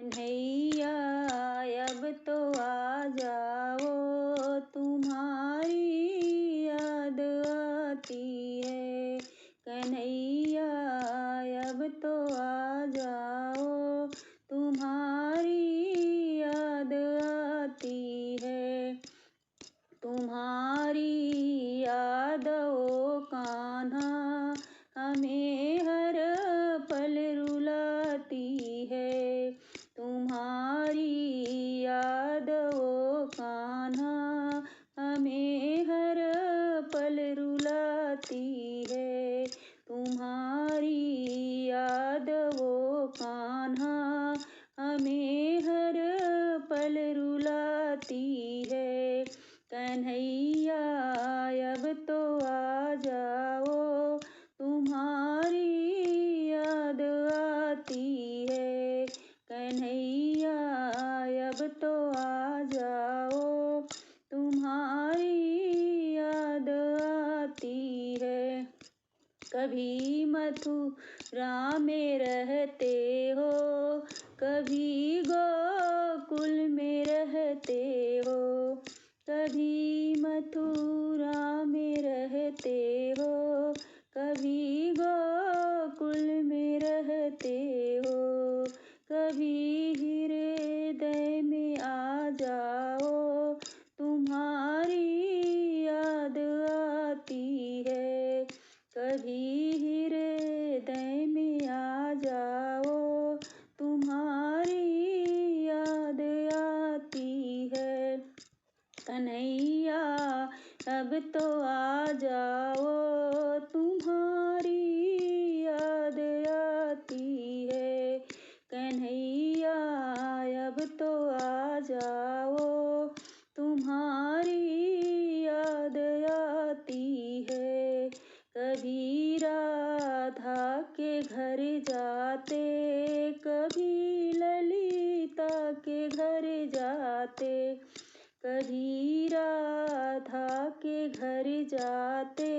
कन्हैया अब तो आ जाओ, तुम्हारी याद आती है। कन्हैया अब तो आ जाओ, तुम्हारी याद आती है। तुम्हारी याद ओ कान्हा हमें हर पल रुलाती है। तुम्हारी याद ओ कान्हा हमें हर पल रुलाती है। तुम्हारी याद ओ कान्हा हमें हर पल रुलाती है। कन्हैया अब तो आ जाओ, तुम्हारी याद आती है। कन्हैया अब तो आ जाओ, तुम्हारी याद आती है। कभी मथुरा में रहते हो, कभी गोकुल में रहते हो। कभी मथुरा में रहते हो, कभी गोकुल में रहते हो। कभी हृदय में आ जाओ, तुम्हारी याद आती है। कभी हृदय में आ जाओ, तुम्हारी याद आती है। कन्हैया अब तो आ जाओ, तुम्हारी याद आती है। कन्हैया अब तो आ जाओ, तुम्हारी याद आती है। कभी राधा के घर जाते, कभी ललिता के घर जाते। कभी राधा के घर जाते,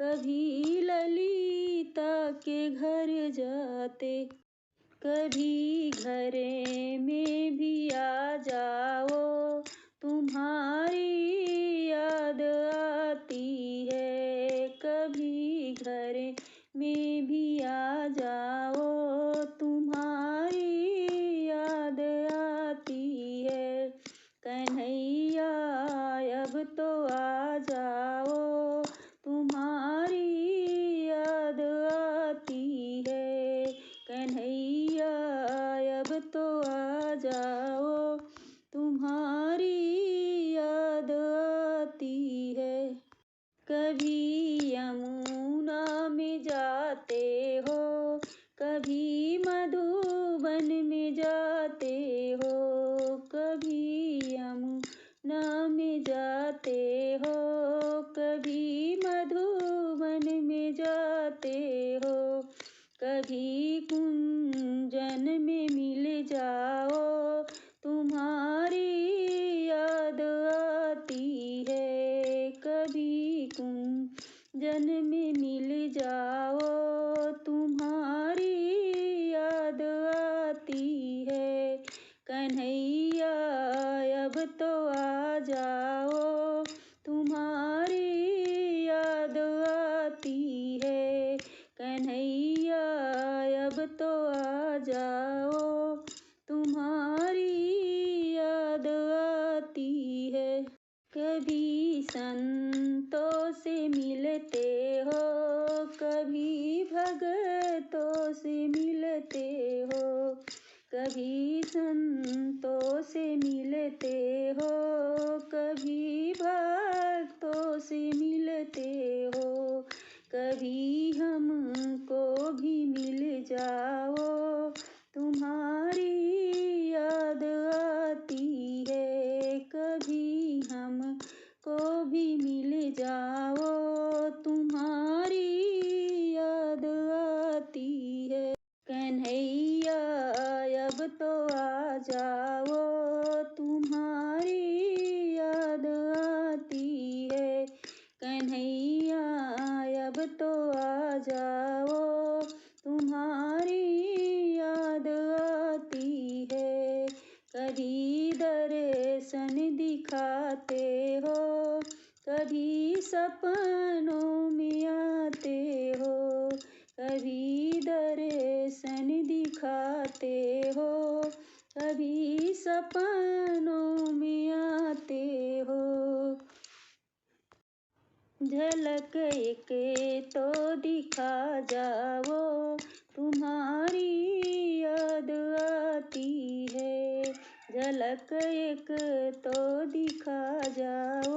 कभी ललिता के घर जाते। कभी घर में भी आ जाओ, तुम्हारी याद आती है। कभी घर में भी आ जाओ, तुम्हारी याद आती है। कन्हैया अब तो आ जाओ, तुम्हारी याद आती है। कन्हैया अब तो आ जाओ, तुम्हारी याद आती है। कभी यमुना में जाते हो, कभी मधुबन में जाते हो। कभी यमुना में जाते हो, कभी मधुबन में जाते हो। कभी कुंजन में मिल जाओ, तुम्हारी याद आती है। कभी कुंजन में मिल जाओ, तुम्हारी याद आती है। कन्हैया अब तो आ जाओ, तुम्हारी याद आती है। कन्हैया अब तो आ जाओ, तुम्हारी याद आती है। कभी संतों से मिलते हो, कभी भगतों से मिलते हो। कभी संतों से मिलते हो, कभी भक्तों से मिलते हो। कभी हमको भी मिल जाओ, तुम्हारी याद आती है। कभी हमको भी मिल जाओ, तुम्हारी याद आती है। कन्हैया अब तो आ जाओ, तुम्हारी याद आती है। कन्हैया अब तो आ जाओ, तुम्हारी याद आती है। हो, कभी सपनों में आते हो, कभी दर्शन दिखाते हो, कभी सपनों में आते हो। झलक एक तो दिखा जाओ, तुम्हारी याद आती है। झलक एक तो दिखा जाओ,